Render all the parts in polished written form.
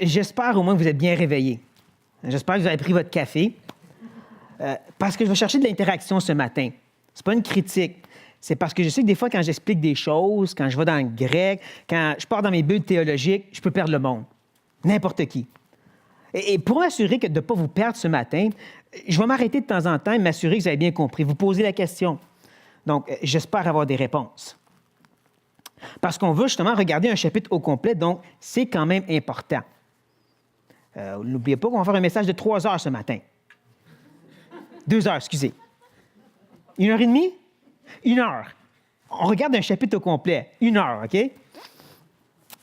j'espère au moins que vous êtes bien réveillés. J'espère que vous avez pris votre café. Parce que je vais chercher de l'interaction ce matin. C'est pas une critique. C'est parce que je sais que des fois, quand j'explique des choses, quand je vais dans le grec, quand je pars dans mes bulles théologiques, je peux perdre le monde. N'importe qui. Et pour m'assurer de ne pas vous perdre ce matin, je vais m'arrêter de temps en temps et m'assurer que vous avez bien compris. Vous posez la question. Donc, j'espère avoir des réponses. Parce qu'on veut justement regarder un chapitre au complet, donc c'est quand même important. N'oubliez pas qu'on va faire un message de 3 heures ce matin. 2 heures, excusez. 1h30? 1 heure. On regarde un chapitre au complet. 1 heure, OK?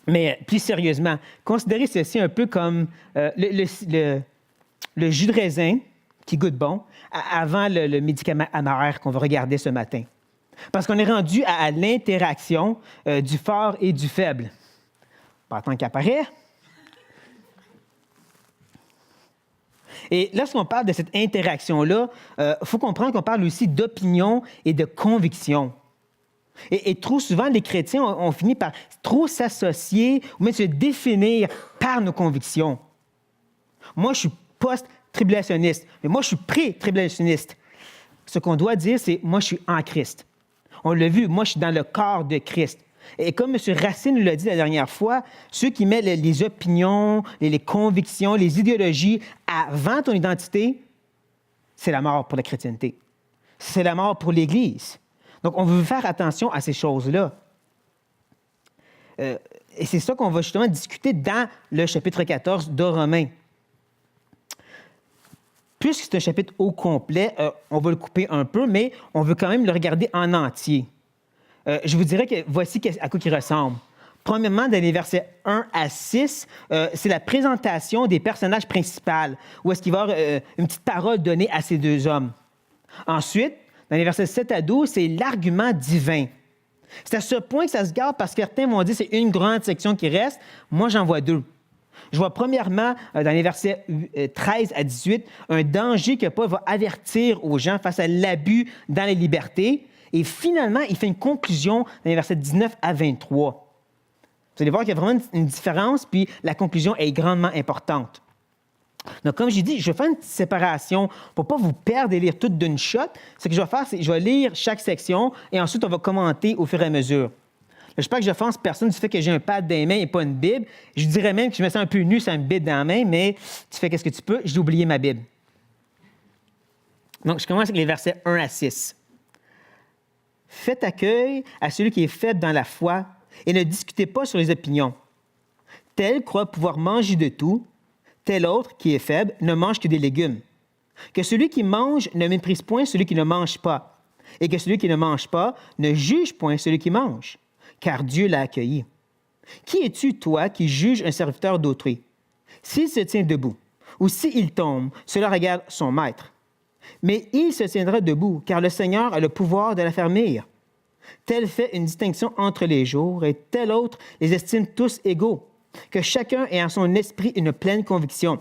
Mais plus sérieusement, considérez ceci un peu comme le jus de raisin qui goûte bon avant le médicament amer qu'on va regarder ce matin. Parce qu'on est rendu à l'interaction du fort et du faible. Pas tant qu'apparaît. Et lorsqu'on parle de cette interaction-là, il faut comprendre qu'on parle aussi d'opinion et de conviction. Et trop souvent, les chrétiens ont fini par trop s'associer ou même se définir par nos convictions. Moi, je suis post-tribulationniste, mais moi, je suis pré-tribulationniste. Ce qu'on doit dire, c'est « moi, je suis en Christ ». On l'a vu, moi, je suis dans le corps de Christ. Et comme M. Racine nous l'a dit la dernière fois, ceux qui mettent les opinions, les convictions, les idéologies avant ton identité, c'est la mort pour la chrétienté. C'est la mort pour l'Église. Donc, on veut faire attention à ces choses-là. Et c'est ça qu'on va justement discuter dans le chapitre 14 de Romains. Puisque c'est un chapitre au complet, on va le couper un peu, mais on veut quand même le regarder en entier. Je vous dirais que voici à quoi il ressemble. Premièrement, dans les versets 1 à 6, c'est la présentation des personnages principaux, où est-ce qu'il va y avoir une petite parole donnée à ces 2 hommes. Ensuite, dans les versets 7 à 12, c'est l'argument divin. C'est à ce point que ça se garde parce que certains vont dire que c'est une grande section qui reste. Moi, j'en vois 2. Je vois premièrement, dans les versets 13 à 18, un danger que Paul va avertir aux gens face à l'abus dans les libertés. Et finalement, il fait une conclusion dans les versets 19 à 23. Vous allez voir qu'il y a vraiment une différence, puis la conclusion est grandement importante. Donc, comme j'ai dit, je vais faire une petite séparation pour ne pas vous perdre et lire tout d'une shot. Ce que je vais faire, c'est que je vais lire chaque section et ensuite, on va commenter au fur et à mesure. J'espère que je n'offense personne du fait que j'ai un pad dans les mains et pas une Bible. Je dirais même que je me sens un peu nu sans une Bible dans la main, mais tu fais qu'est-ce que tu peux. J'ai oublié ma Bible. Donc, je commence avec les versets 1 à 6. Faites accueil à celui qui est faible dans la foi et ne discutez pas sur les opinions. Tel croit pouvoir manger de tout, tel autre qui est faible ne mange que des légumes. Que celui qui mange ne méprise point celui qui ne mange pas, et que celui qui ne mange pas ne juge point celui qui mange, car Dieu l'a accueilli. Qui es-tu, toi, qui juges un serviteur d'autrui? S'il se tient debout, ou s'il tombe, cela regarde son maître. Mais il se tiendra debout, car le Seigneur a le pouvoir de l'affermir. Tel fait une distinction entre les jours, et tel autre les estime tous égaux, que chacun ait en son esprit une pleine conviction.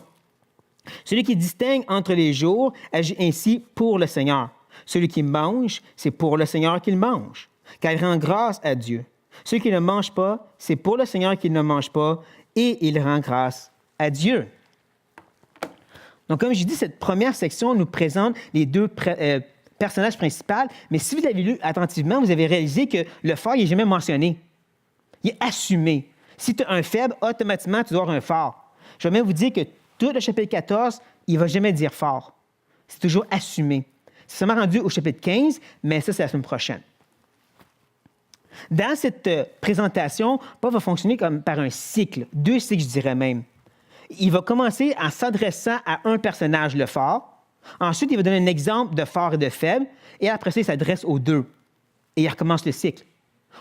Celui qui distingue entre les jours agit ainsi pour le Seigneur. Celui qui mange, c'est pour le Seigneur qu'il mange, car il rend grâce à Dieu. Celui qui ne mange pas, c'est pour le Seigneur qu'il ne mange pas, et il rend grâce à Dieu. Donc, comme je dis, cette première section nous présente les 2 personnages principaux, mais si vous l'avez lu attentivement, vous avez réalisé que le fort, il n'est jamais mentionné. Il est assumé. Si tu as un faible, automatiquement, tu dois avoir un fort. Je vais même vous dire que tout le chapitre 14, il ne va jamais dire fort. C'est toujours assumé. C'est seulement rendu au chapitre 15, mais ça, c'est la semaine prochaine. Dans cette présentation, Paul va fonctionner comme par un cycle, 2 cycles, je dirais même. Il va commencer en s'adressant à un personnage, le fort. Ensuite, il va donner un exemple de fort et de faible. Et après ça, il s'adresse aux 2. Et il recommence le cycle.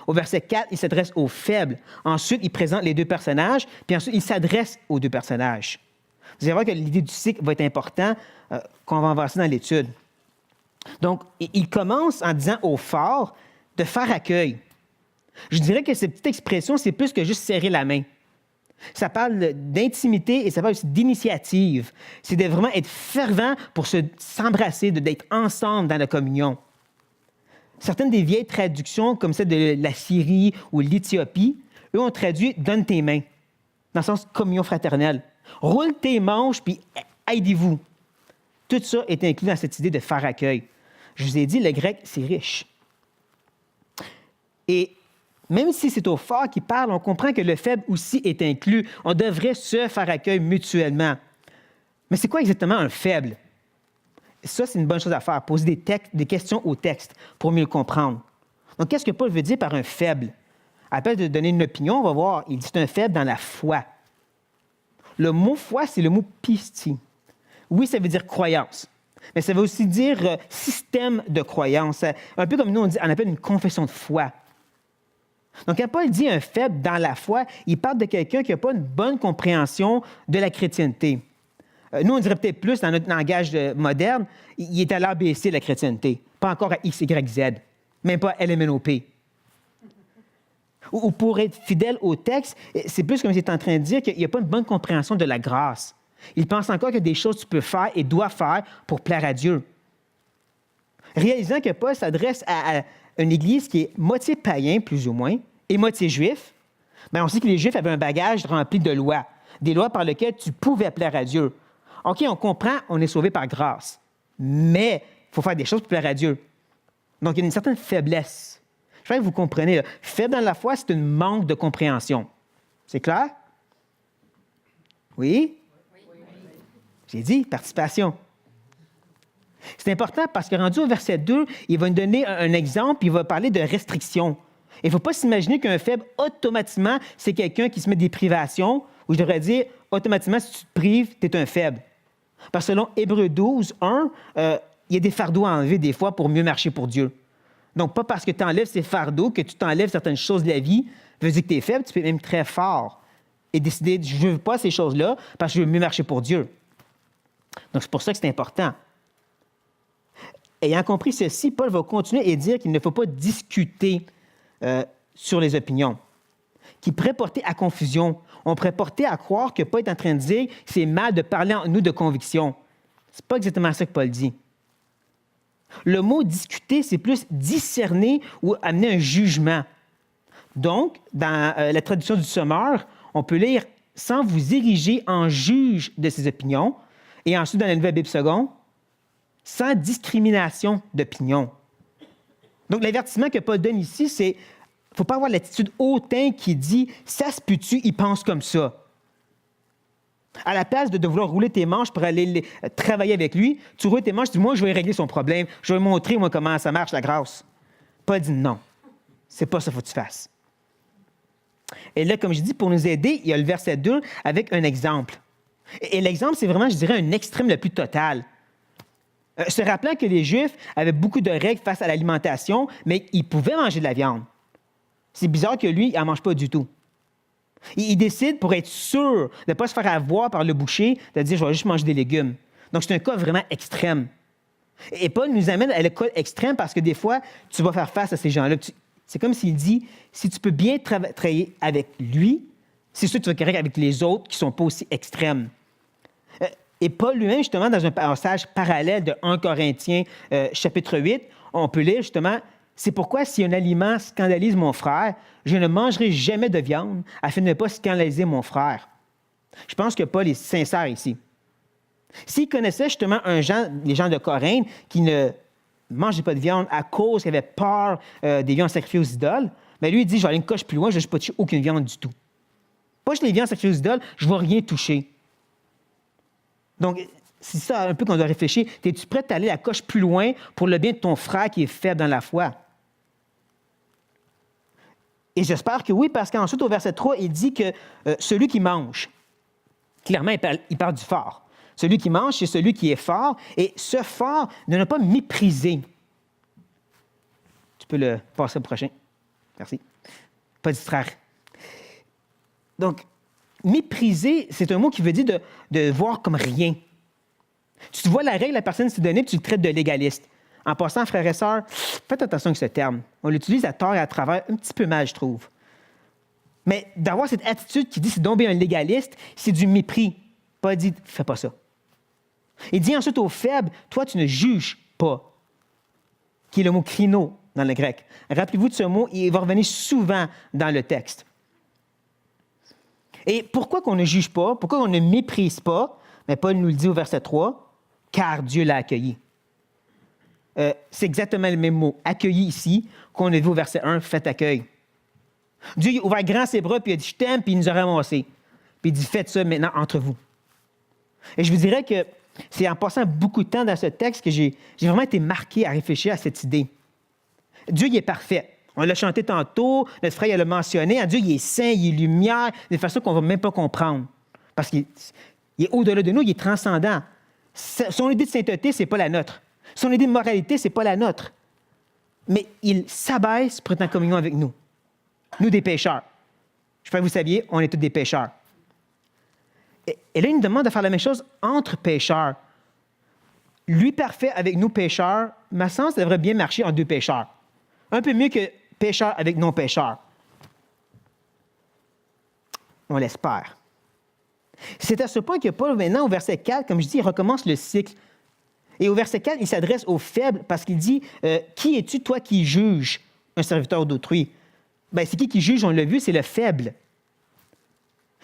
Au verset 4, il s'adresse aux faibles. Ensuite, il présente les 2 personnages. Puis ensuite, il s'adresse aux 2 personnages. Vous allez voir que l'idée du cycle va être importante qu'on va avancer dans l'étude. Donc, il commence en disant aux forts de faire accueil. Je dirais que cette petite expression, c'est plus que juste serrer la main. Ça parle d'intimité et ça parle aussi d'initiative. C'est de vraiment être fervent pour s'embrasser, d'être ensemble dans la communion. Certaines des vieilles traductions, comme celle de la Syrie ou l'Éthiopie, eux ont traduit « donne tes mains ». dans le sens communion fraternelle. Roule tes manches, puis aidez-vous. Tout ça est inclus dans cette idée de faire accueil. Je vous ai dit, le grec, c'est riche. Et même si c'est au fort qui parle, on comprend que le faible aussi est inclus. On devrait se faire accueil mutuellement. Mais c'est quoi exactement un faible? Ça, c'est une bonne chose à faire, poser des questions au texte pour mieux le comprendre. Donc, qu'est-ce que Paul veut dire par un faible? À la place de donner une opinion, on va voir, il dit c'est un faible dans la foi. Le mot foi, c'est le mot pistis. Oui, ça veut dire croyance, mais ça veut aussi dire système de croyance. Un peu comme nous, on appelle une confession de foi. Donc, quand Paul dit un faible dans la foi, il parle de quelqu'un qui n'a pas une bonne compréhension de la chrétienté. Nous, on dirait peut-être plus, dans notre langage moderne, il est à l'ABC de la chrétienté, pas encore à X, Y, Z, même pas à LMNOP. Ou pour être fidèle au texte, c'est plus comme s'il est en train de dire qu'il n'y a pas une bonne compréhension de la grâce. Il pense encore qu'il y a des choses que tu peux faire et dois faire pour plaire à Dieu. Réalisant que Paul s'adresse à une église qui est moitié païen, plus ou moins, et moitié juif, mais on sait que les Juifs avaient un bagage rempli de lois, des lois par lesquelles tu pouvais plaire à Dieu. OK, on comprend, on est sauvé par grâce, mais il faut faire des choses pour plaire à Dieu. Donc, il y a une certaine faiblesse. Je crois que vous comprenez. Là. Faible dans la foi, c'est un manque de compréhension. C'est clair? Oui? J'ai dit, participation. C'est important parce que rendu au verset 2, il va nous donner un exemple, il va parler de restrictions. Il ne faut pas s'imaginer qu'un faible, automatiquement, c'est quelqu'un qui se met des privations, ou je devrais dire, automatiquement, si tu te prives, tu es un faible. Parce que selon Hébreux 12, 1, il y a des fardeaux à enlever des fois pour mieux marcher pour Dieu. Donc, pas parce que tu enlèves ces fardeaux, que tu t'enlèves certaines choses de la vie, veut dire que tu es faible, tu peux être même très fort et décider, je ne veux pas ces choses-là parce que je veux mieux marcher pour Dieu. Donc, c'est pour ça que c'est important. Ayant compris ceci, Paul va continuer et dire qu'il ne faut pas discuter sur les opinions, qui pourrait porter à confusion. On pourrait porter à croire que Paul est en train de dire que c'est mal de parler en nous de conviction. Ce n'est pas exactement ça que Paul dit. Le mot « discuter », c'est plus discerner ou amener un jugement. Donc, dans la traduction du Sommeur, on peut lire « sans vous ériger en juge de ses opinions » et ensuite, dans la Nouvelle Bible seconde, « sans discrimination d'opinion ». Donc, l'avertissement que Paul donne ici, c'est qu'il ne faut pas avoir l'attitude hautaine qui dit « ça se peut-tu, il pense comme ça ». À la place de vouloir rouler tes manches pour aller travailler avec lui, tu roules tes manches, tu dis, moi, je vais régler son problème, je vais lui montrer, moi, comment ça marche, la grâce. Paul dit non. C'est pas ça qu'il faut que tu fasses. Et là, comme je dis, pour nous aider, il y a le verset 2 avec un exemple. Et l'exemple, c'est vraiment, je dirais, un extrême le plus total. Se rappelant que les Juifs avaient beaucoup de règles face à l'alimentation, mais ils pouvaient manger de la viande. C'est bizarre que lui, il n'en mange pas du tout. Il décide, pour être sûr de ne pas se faire avoir par le boucher, de dire « je vais juste manger des légumes ». Donc, c'est un cas vraiment extrême. Et Paul nous amène à l'école extrême parce que des fois, tu vas faire face à ces gens-là. C'est comme s'il dit, si tu peux bien travailler avec lui, c'est sûr que tu vas correct avec les autres qui ne sont pas aussi extrêmes. Et Paul lui-même, justement, dans un passage parallèle de 1 Corinthiens, chapitre 8, on peut lire justement « C'est pourquoi si un aliment scandalise mon frère, je ne mangerai jamais de viande afin de ne pas scandaliser mon frère. » Je pense que Paul est sincère ici. S'il connaissait justement les gens de Corinthe qui ne mangeaient pas de viande à cause qu'ils avaient peur des viandes sacrifiées aux idoles, bien lui, il dit, je vais aller une coche plus loin, je ne vais pas toucher aucune viande du tout. Pas juste les viandes sacrifiées aux idoles, je ne vais rien toucher. Donc, c'est ça un peu qu'on doit réfléchir. Es-tu prêt à aller la coche plus loin pour le bien de ton frère qui est faible dans la foi? Et j'espère que oui, parce qu'ensuite, au verset 3, il dit que celui qui mange, clairement, il parle du fort. Celui qui mange, c'est celui qui est fort, et ce fort ne l'a pas méprisé. Tu peux le passer au prochain. Merci. Pas distraire. Donc, mépriser, c'est un mot qui veut dire de voir comme rien. Tu te vois la règle, la personne s'est donnée, puis tu le traites de légaliste. En passant, frères et sœurs, faites attention avec ce terme. On l'utilise à tort et à travers, un petit peu mal, je trouve. Mais d'avoir cette attitude qui dit c'est donc bien un légaliste, c'est du mépris. Pas dit, fais pas ça. Il dit ensuite aux faibles, toi, tu ne juges pas, qui est le mot krino dans le grec. Rappelez-vous de ce mot, il va revenir souvent dans le texte. Et pourquoi qu'on ne juge pas? Pourquoi on ne méprise pas? Mais Paul nous le dit au verset 3, « Car Dieu l'a accueilli. » C'est exactement le même mot, « accueilli » ici, qu'on a vu au verset 1, « Faites accueil ». Dieu il a ouvert grand ses bras, puis il a dit « Je t'aime », puis il nous a ramassés. Puis il dit « Faites ça maintenant entre vous. » Et je vous dirais que c'est en passant beaucoup de temps dans ce texte que j'ai vraiment été marqué à réfléchir à cette idée. Dieu, il est parfait. On l'a chanté tantôt, notre frère il l'a mentionné. Dieu, il est saint, il est lumière, de façon qu'on ne va même pas comprendre. Parce qu'il est au-delà de nous, il est transcendant. Son idée de sainteté, ce n'est pas la nôtre. Son idée de moralité, ce n'est pas la nôtre. Mais il s'abaisse pour être en communion avec nous. Nous, des pécheurs. Je sais pas que vous saviez, on est tous des pécheurs. Et là, il nous demande de faire la même chose entre pécheurs. Lui parfait avec nous pécheurs, ma sens devrait bien marcher en deux pécheurs. Un peu mieux que pécheurs avec non-pécheurs. On l'espère. C'est à ce point que Paul, maintenant, au verset 4, comme je dis, il recommence le cycle. Et au verset 4, il s'adresse aux faibles parce qu'il dit « Qui es-tu, toi, qui juges un serviteur d'autrui? » Bien, c'est qui juge, on l'a vu, c'est le faible.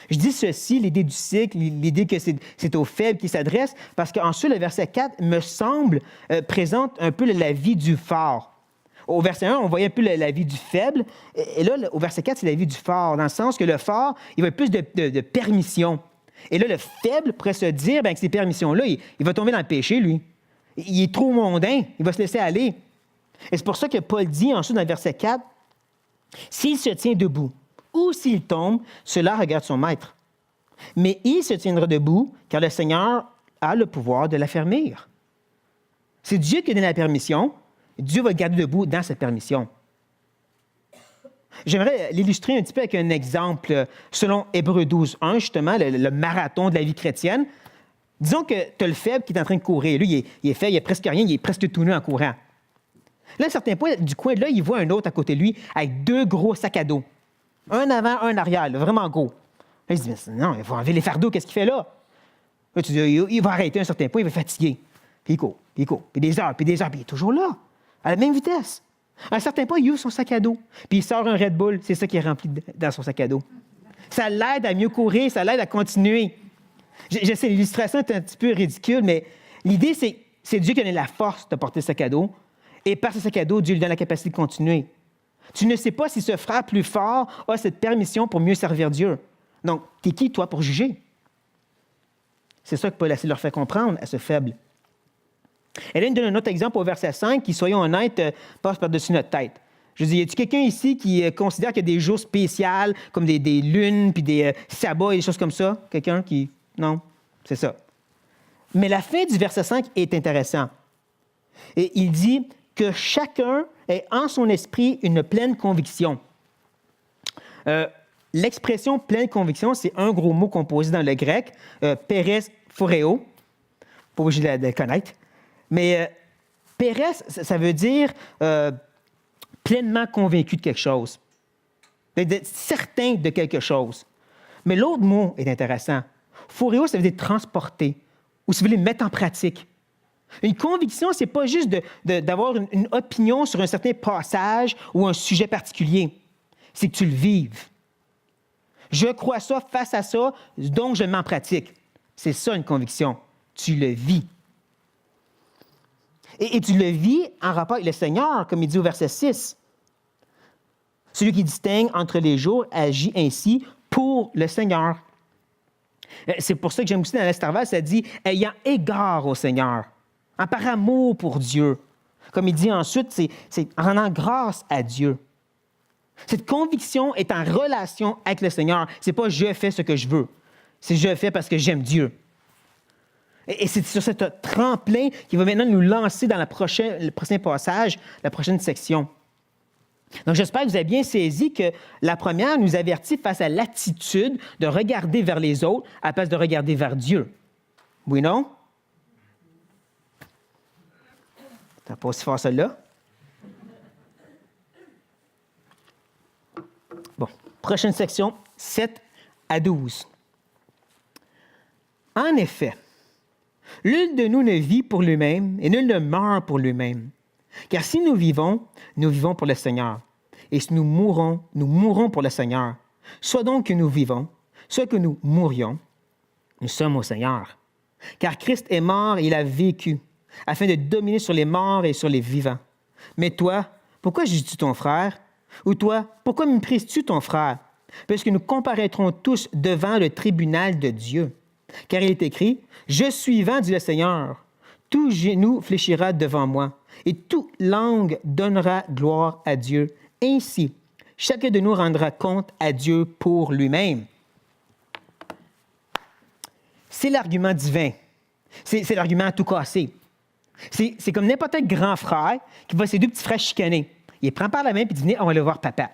Je dis ceci, l'idée du cycle, l'idée que c'est aux faibles qui s'adresse, parce qu'ensuite, le verset 4, me semble, présente un peu la vie du fort. Au verset 1, on voyait un peu la vie du faible, et là, au verset 4, c'est la vie du fort, dans le sens que le fort, il va plus de permission. Et là, le faible pourrait se dire que ces permissions-là, il va tomber dans le péché, lui. Il est trop mondain, il va se laisser aller. Et c'est pour ça que Paul dit ensuite dans le verset 4, « S'il se tient debout, ou s'il tombe, cela regarde son maître. Mais il se tiendra debout, car le Seigneur a le pouvoir de l'affermir. » C'est Dieu qui donne la permission. Dieu va le garder debout dans cette permission. J'aimerais l'illustrer un petit peu avec un exemple selon Hébreux 12:1, justement, le marathon de la vie chrétienne. Disons que tu as le faible qui est en train de courir. Lui, il est faible, il n'a presque rien, il est presque tout nu en courant. Là, à un certain point, du coin de là, il voit un autre à côté de lui avec 2 gros sacs à dos. Un avant, un arrière, là, vraiment gros. Là, il se dit, mais non, il va enlever les fardeaux, qu'est-ce qu'il fait là? Là, tu dis, il va arrêter à un certain point, il va fatiguer. Puis il court, puis des heures, puis il est toujours là, à la même vitesse. À un certain point, il ouvre son sac à dos, puis il sort un Red Bull, c'est ça qui est rempli dans son sac à dos. Ça l'aide à mieux courir, ça l'aide à continuer. Je sais, l'illustration est un petit peu ridicule, mais l'idée, c'est Dieu qui a donné la force de porter ce sac à dos, et par ce sac à dos, Dieu lui donne la capacité de continuer. Tu ne sais pas si ce frère plus fort a cette permission pour mieux servir Dieu. Donc, t'es qui, toi, pour juger? C'est ça que Paul essaie de leur faire comprendre à ce faible. Et là, il nous donne un autre exemple au verset 5 qui, soyons honnêtes, passe par-dessus notre tête. Je dis, y a-t-il quelqu'un ici qui considère qu'il y a des jours spéciaux, comme des lunes, puis des sabbats et des choses comme ça? Quelqu'un qui... Non? C'est ça. Mais la fin du verset 5 est intéressant. Et il dit que chacun ait en son esprit une pleine conviction. L'expression pleine conviction, c'est un gros mot composé dans le grec, pérès phoreo, pas obligé de le connaître. Mais pérès, ça veut dire pleinement convaincu de quelque chose, d'être certain de quelque chose. Mais l'autre mot est intéressant. Phoreo, ça veut dire transporter, ou si vous voulez, mettre en pratique. Une conviction, ce n'est pas juste d'avoir une opinion sur un certain passage ou un sujet particulier. C'est que tu le vives. Je crois ça face à ça, donc je le mets en pratique. C'est ça une conviction. Tu le vis. Et tu le vis en rapport avec le Seigneur, comme il dit au verset 6. Celui qui distingue entre les jours agit ainsi pour le Seigneur. C'est pour ça que j'aime aussi dans l'Estherval, ça dit « ayant égard au Seigneur ». Par amour pour Dieu. Comme il dit ensuite, c'est en rendant grâce à Dieu. Cette conviction est en relation avec le Seigneur. Ce n'est pas « je fais ce que je veux ». C'est « je fais parce que j'aime Dieu ». Et c'est sur ce tremplin qui va maintenant nous lancer dans le prochain passage, la prochaine section. Donc, j'espère que vous avez bien saisi que la première nous avertit face à l'attitude de regarder vers les autres à la place de regarder vers Dieu. Oui, non? T'as pas aussi fort celle-là? Bon, prochaine section, 7 à 12. En effet, nul de nous ne vit pour lui-même et nul ne meurt pour lui-même. Car si nous vivons pour le Seigneur. Et si nous mourons pour le Seigneur. Soit donc que nous vivons, soit que nous mourions, nous sommes au Seigneur. Car Christ est mort et il a vécu, afin de dominer sur les morts et sur les vivants. Mais toi, pourquoi juges-tu ton frère? Ou toi, pourquoi méprises-tu ton frère? Parce que nous comparaîtrons tous devant le tribunal de Dieu. Car il est écrit, « Je suis vivant, dit le Seigneur. Tout genou fléchira devant moi, et toute langue donnera gloire à Dieu. Ainsi, chacun de nous rendra compte à Dieu pour lui-même. » C'est l'argument divin. C'est l'argument à tout casser. C'est comme n'importe quel grand frère qui va ses deux petits frères chicaner. Il les prend par la main et dit « Venez, on va aller voir papa. »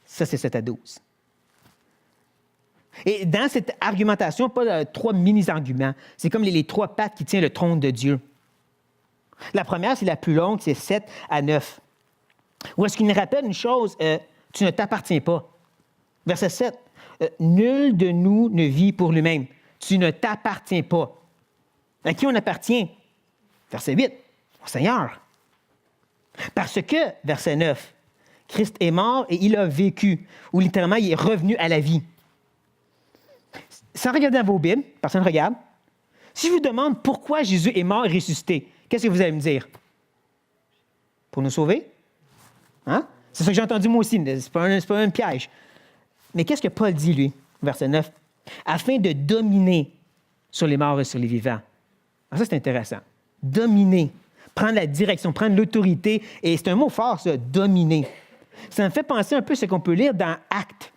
Ça, c'est 7 à 12. Et dans cette argumentation, pas 3 mini-arguments. C'est comme les 3 pattes qui tiennent le trône de Dieu. La première, c'est la plus longue, c'est 7 à 9. Où est-ce qu'il nous rappelle une chose? Tu ne t'appartiens pas. Verset 7. Nul de nous ne vit pour lui-même. Tu ne t'appartiens pas. À qui on appartient? Verset 8. Au Seigneur. Parce que, verset 9, Christ est mort et il a vécu, ou littéralement, il est revenu à la vie. Sans regarder dans vos Bibles, personne ne regarde. Si je vous demande pourquoi Jésus est mort et ressuscité, qu'est-ce que vous allez me dire? Pour nous sauver? Hein? C'est ça que j'ai entendu moi aussi, c'est pas un piège. Mais qu'est-ce que Paul dit, lui, verset 9? Afin de dominer sur les morts et sur les vivants. Alors ça, c'est intéressant. Dominer, prendre la direction, prendre l'autorité. Et c'est un mot fort, ça, dominer. Ça me fait penser un peu à ce qu'on peut lire dans Actes.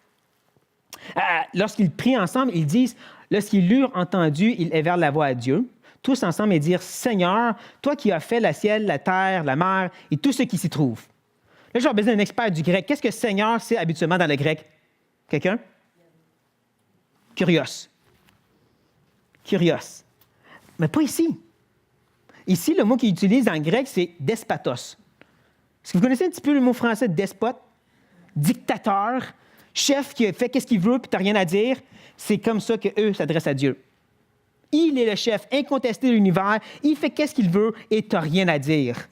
Lorsqu'ils prient ensemble, ils disent, lorsqu'ils l'eurent entendu, ils élevèrent la voix à Dieu, tous ensemble, et dirent, Seigneur, toi qui as fait le ciel, la terre, la mer et tout ce qui s'y trouve. Là, j'ai besoin d'un expert du grec. Qu'est-ce que Seigneur, c'est habituellement dans le grec? Quelqu'un? Kurios. Kurios. Mais pas ici. Ici, le mot qu'il utilise dans le grec, c'est despotos. Est-ce que vous connaissez un petit peu le mot français despote? Dictateur, chef qui fait qu'est-ce qu'il veut puis tu n'as rien à dire. C'est comme ça qu'eux s'adressent à Dieu. Il est le chef incontesté de l'univers. Il fait qu'est-ce qu'il veut et tu n'as rien à dire.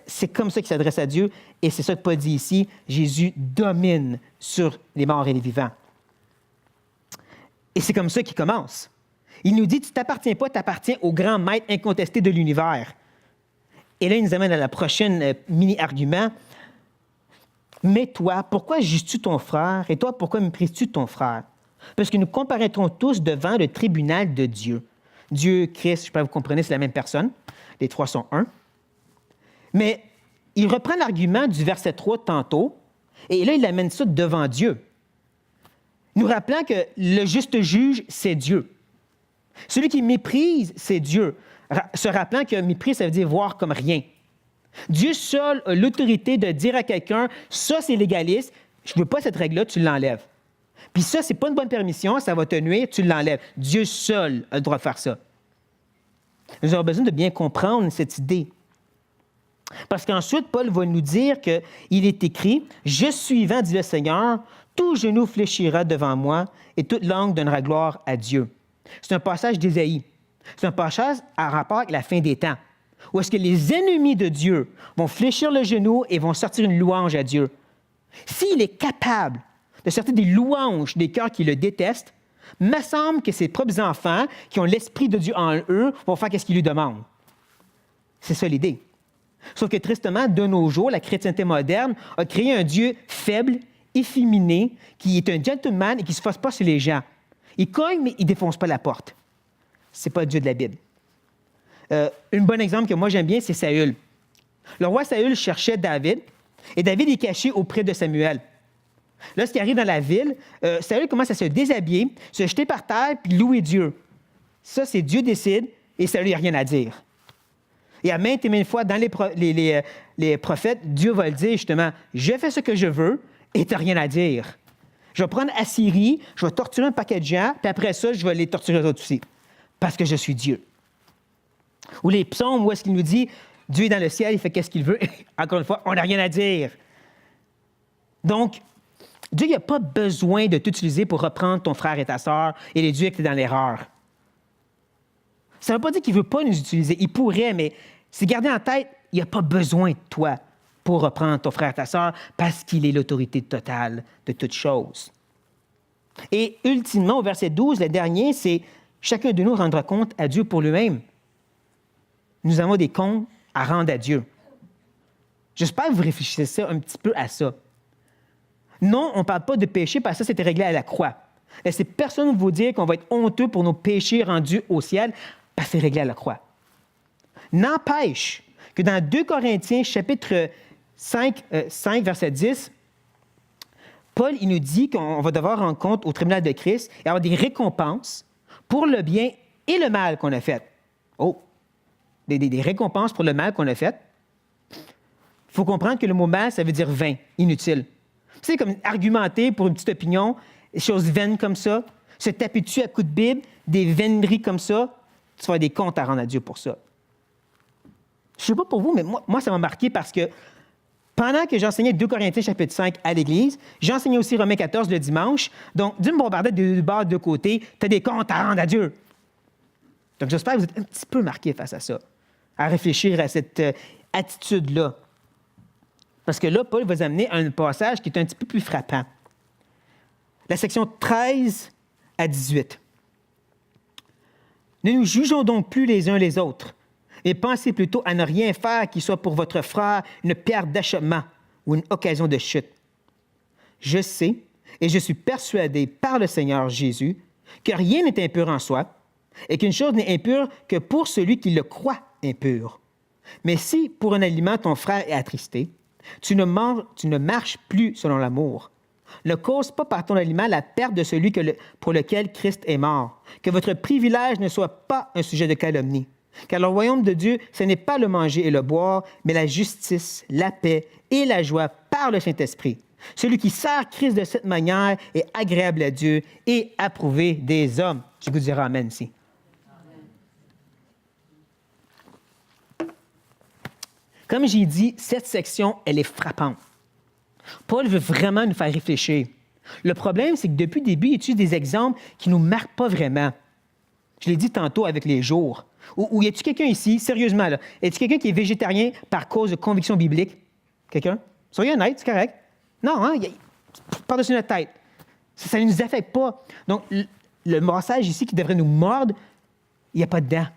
C'est comme ça qu'il s'adresse à Dieu. Et c'est ça que Paul dit ici. Jésus domine sur les morts et les vivants. Et c'est comme ça qu'il commence. Il nous dit, tu ne t'appartiens pas, tu appartiens au grand maître incontesté de l'univers. Et là, il nous amène à la prochaine mini-argument. Mais toi, pourquoi juges-tu ton frère? Et toi, pourquoi méprises-tu ton frère? Parce que nous comparaîtrons tous devant le tribunal de Dieu. Dieu, Christ, je sais pas, vous comprenez, c'est la même personne. Les 3 sont un. Mais il reprend l'argument du verset 3 tantôt, et là, il amène ça devant Dieu. Nous rappelant que le juste juge, c'est Dieu. Celui qui méprise, c'est Dieu. Se rappelant que méprise, ça veut dire voir comme rien. Dieu seul a l'autorité de dire à quelqu'un, ça c'est légaliste, je ne veux pas cette règle-là, tu l'enlèves. Puis ça, c'est pas une bonne permission, ça va te nuire, tu l'enlèves. Dieu seul a le droit de faire ça. Nous avons besoin de bien comprendre cette idée. Parce qu'ensuite, Paul va nous dire qu'il est écrit, « Je suis vivant, dit le Seigneur, tout genou fléchira devant moi et toute langue donnera gloire à Dieu. » C'est un passage d'Ésaïe. C'est un passage en rapport avec la fin des temps, où est-ce que les ennemis de Dieu vont fléchir le genou et vont sortir une louange à Dieu. S'il est capable de sortir des louanges des cœurs qui le détestent, me semble que ses propres enfants, qui ont l'Esprit de Dieu en eux, vont faire ce qu'il lui demande. C'est ça l'idée. Sauf que tristement, de nos jours, la chrétienté moderne a créé un Dieu faible, efféminé, qui est un gentleman et qui ne se fasse pas sur les gens. Il cogne, mais il ne défonce pas la porte. Ce n'est pas le Dieu de la Bible. Un bon exemple que moi j'aime bien, c'est Saül. Le roi Saül cherchait David, et David est caché auprès de Samuel. Lorsqu'il arrive dans la ville, Saül commence à se déshabiller, se jeter par terre, puis louer Dieu. Ça, c'est Dieu décide, et Saül n'a rien à dire. Et à maintes et maintes fois, dans les prophètes, Dieu va le dire justement, « Je fais ce que je veux, et tu n'as rien à dire. Je vais prendre Assyrie, je vais torturer un paquet de gens, puis après ça, je vais les torturer eux autres aussi, parce que je suis Dieu. » Ou les psaumes où est-ce qu'il nous dit « Dieu est dans le ciel, il fait qu'est-ce qu'il veut. » Encore une fois, on n'a rien à dire. Donc, Dieu n'a pas besoin de t'utiliser pour reprendre ton frère et ta sœur et les dire que tu es dans l'erreur. Ça ne veut pas dire qu'il ne veut pas nous utiliser. Il pourrait, mais c'est garder en tête, il n'a pas besoin de toi pour reprendre ton frère et ta sœur parce qu'il est l'autorité totale de toutes choses. Et ultimement, au verset 12, le dernier, c'est « Chacun de nous rendra compte à Dieu pour lui-même ». Nous avons des comptes à rendre à Dieu. J'espère que vous réfléchissez ça un petit peu à ça. Non, on ne parle pas de péché parce que ça, c'était réglé à la croix. Laissez personne vous dire qu'on va être honteux pour nos péchés rendus au ciel parce que c'est réglé à la croix. N'empêche que dans 2 Corinthiens, chapitre 5, verset 10, Paul, il nous dit qu'on va devoir rendre compte au tribunal de Christ et avoir des récompenses pour le bien et le mal qu'on a fait. Oh! Des récompenses pour le mal qu'on a fait. Il faut comprendre que le mot mal, ça veut dire vain, inutile. Tu sais, comme argumenter pour une petite opinion, des choses vaines comme ça, se taper dessus à coups de Bible, des vaineries comme ça, tu vas avoir des comptes à rendre à Dieu pour ça. Je ne sais pas pour vous, mais moi, ça m'a marqué parce que pendant que j'enseignais 2 Corinthiens chapitre 5 à l'Église, j'enseignais aussi Romains 14 le dimanche. Donc, Dieu me bombardait de bord de côté, tu as des comptes à rendre à Dieu. Donc, j'espère que vous êtes un petit peu marqués face à ça, à réfléchir à cette attitude-là. Parce que là, Paul va vous amener à un passage qui est un petit peu plus frappant. La section 13 à 18. Ne nous jugeons donc plus les uns les autres, et pensez plutôt à ne rien faire qui soit pour votre frère une pierre d'achoppement ou une occasion de chute. Je sais, et je suis persuadé par le Seigneur Jésus, que rien n'est impur en soi, et qu'une chose n'est impure que pour celui qui le croit impur. Mais si, pour un aliment, ton frère est attristé, tu ne marches plus selon l'amour. Ne cause pas par ton aliment la perte de celui pour lequel Christ est mort. Que votre privilège ne soit pas un sujet de calomnie. Car le royaume de Dieu, ce n'est pas le manger et le boire, mais la justice, la paix et la joie par le Saint-Esprit. Celui qui sert Christ de cette manière est agréable à Dieu et approuvé des hommes. Je vous dirai amen ici. Comme j'ai dit, cette section, elle est frappante. Paul veut vraiment nous faire réfléchir. Le problème, c'est que depuis le début, il utilise des exemples qui ne nous marquent pas vraiment. Je l'ai dit tantôt avec les jours. Ou y a-t-il quelqu'un ici, sérieusement, là, y a-t-il quelqu'un qui est végétarien par cause de conviction biblique? Quelqu'un? Soyez honnête, c'est correct. Non, hein? Par-dessus notre tête. Ça ne nous affecte pas. Donc, le message ici qui devrait nous mordre, il n'y a pas dedans.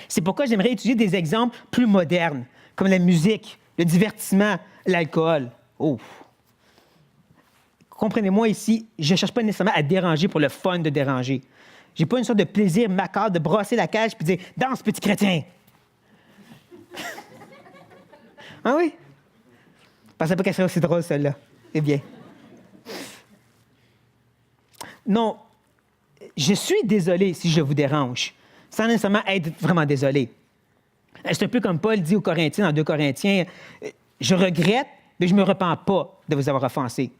C'est pourquoi j'aimerais utiliser des exemples plus modernes, comme la musique, le divertissement, l'alcool. Oh! Comprenez-moi ici, je ne cherche pas nécessairement à déranger pour le fun de déranger. Je n'ai pas une sorte de plaisir macabre de brasser la cage et de dire « Danse, petit chrétien! » Ah oui? Je pensais pas qu'elle serait aussi drôle, celle-là. Eh bien. Non, je suis désolé si je vous dérange, sans nécessairement être vraiment désolé. C'est un peu comme Paul dit aux Corinthiens, dans 2 Corinthiens, « Je regrette, mais je ne me repens pas de vous avoir offensé. »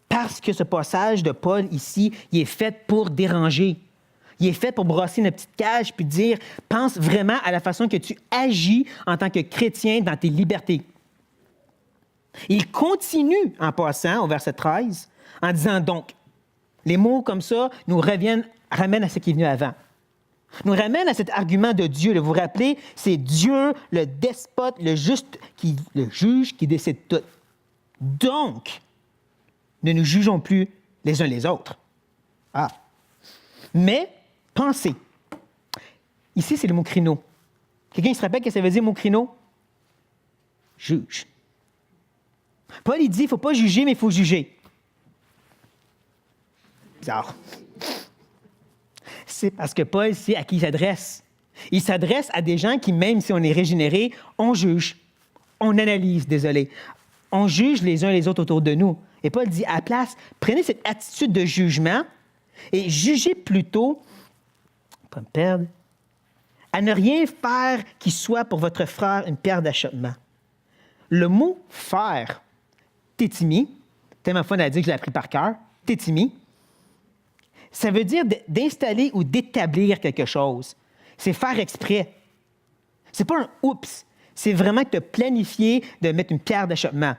Parce que ce passage de Paul ici, il est fait pour déranger. Il est fait pour brosser une petite cage puis dire, pense vraiment à la façon que tu agis en tant que chrétien dans tes libertés. Il continue en passant au verset 13 en disant donc. Les mots comme ça nous ramènent à ce qui est venu avant. Nous ramènent à cet argument de Dieu. Vous vous rappelez, c'est Dieu, le despote, le juge qui décide tout. Donc, ne nous jugeons plus les uns les autres. Ah. Mais, pensez. Ici, c'est le mot crino. Quelqu'un se rappelle que ça veut dire mot crino? Juge. Paul, il dit, il ne faut pas juger, mais il faut juger. Bizarre. C'est parce que Paul sait à qui il s'adresse. Il s'adresse à des gens qui, même si on est régénéré, on juge, on analyse, on juge les uns les autres autour de nous. Et Paul dit, à la place, prenez cette attitude de jugement et jugez plutôt, pas me perdre, à ne rien faire qui soit pour votre frère une pierre d'achoppement. Le mot « faire », tétimi, tellement fun à dire que je l'ai appris par cœur, tétimi, ça veut dire d'installer ou d'établir quelque chose. C'est faire exprès. C'est pas un « oups », c'est vraiment que tu as planifié de mettre une pierre d'achoppement.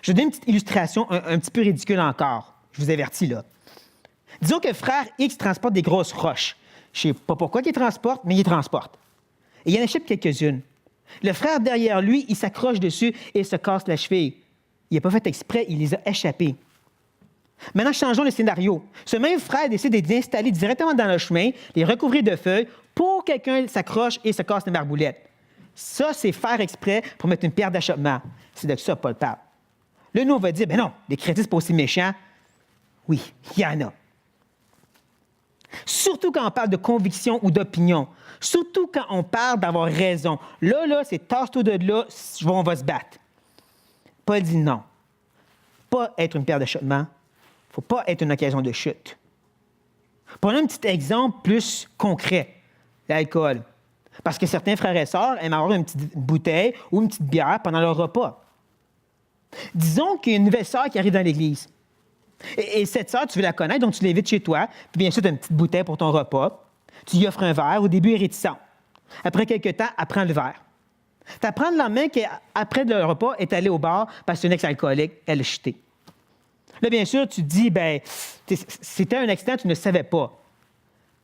Je vous donne une petite illustration un petit peu ridicule encore. Je vous avertis là. Disons que frère X transporte des grosses roches. Je ne sais pas pourquoi il les transporte, mais il les transporte. Et il en achète quelques-unes. Le frère derrière lui, il s'accroche dessus et se casse la cheville. Il n'a pas fait exprès, il les a échappées. Maintenant, changeons le scénario. Ce même frère décide de les installer directement dans le chemin, les recouvrir de feuilles pour que quelqu'un s'accroche et se casse les barboulettes. Ça, c'est faire exprès pour mettre une pierre d'achoppement. C'est de ça Paul parle. Là, nous, on va dire, ben non, les chrétiens, c'est pas aussi méchant. Oui, il y en a. Surtout quand on parle de conviction ou d'opinion. Surtout quand on parle d'avoir raison. Là, c'est tasse-toi de là, on va se battre. Paul dit non. Pas être une pierre d'achoppement. Il ne faut pas être une occasion de chute. Prenons un petit exemple plus concret. L'alcool. Parce que certains frères et sœurs aiment avoir une petite bouteille ou une petite bière pendant leur repas. Disons qu'il y a une nouvelle sœur qui arrive dans l'église. Et cette sœur, tu veux la connaître, donc tu l'invites chez toi. Puis bien sûr, tu as une petite bouteille pour ton repas. Tu lui offres un verre. Au début, elle est réticente. Après quelques temps, elle prend le verre. Tu apprends le lendemain qu'après le repas, elle est allée au bar parce que c'est une ex-alcoolique, elle a chuté. Là, bien sûr, tu te dis, ben, c'était un accident, tu ne savais pas.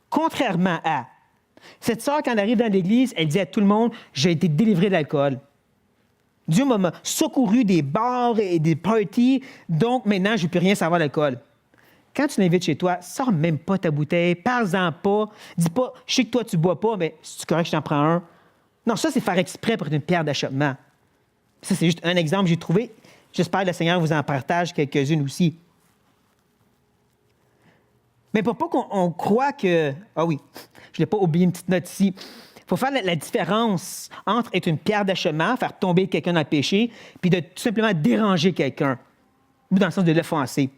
Contrairement à cette sœur, quand elle arrive dans l'église, elle dit à tout le monde, j'ai été délivrée de l'alcool. Dieu m'a secouru des bars et des parties, donc maintenant, je ne peux plus rien savoir d'alcool. Quand tu l'invites chez toi, sors même pas ta bouteille, parle-en pas, dis pas, je sais que toi, tu ne bois pas, mais si tu correct, je t'en prends un. Non, ça, c'est faire exprès pour être une pierre d'achoppement. Ça, c'est juste un exemple que j'ai trouvé. J'espère que le Seigneur vous en partage quelques-unes aussi. Mais pour pas qu'on croie que... Ah oui, je n'ai pas oublié une petite note ici. Il faut faire la différence entre être une pierre d'achoppement, faire tomber quelqu'un dans le péché, puis de tout simplement déranger quelqu'un, ou dans le sens de l'offenser.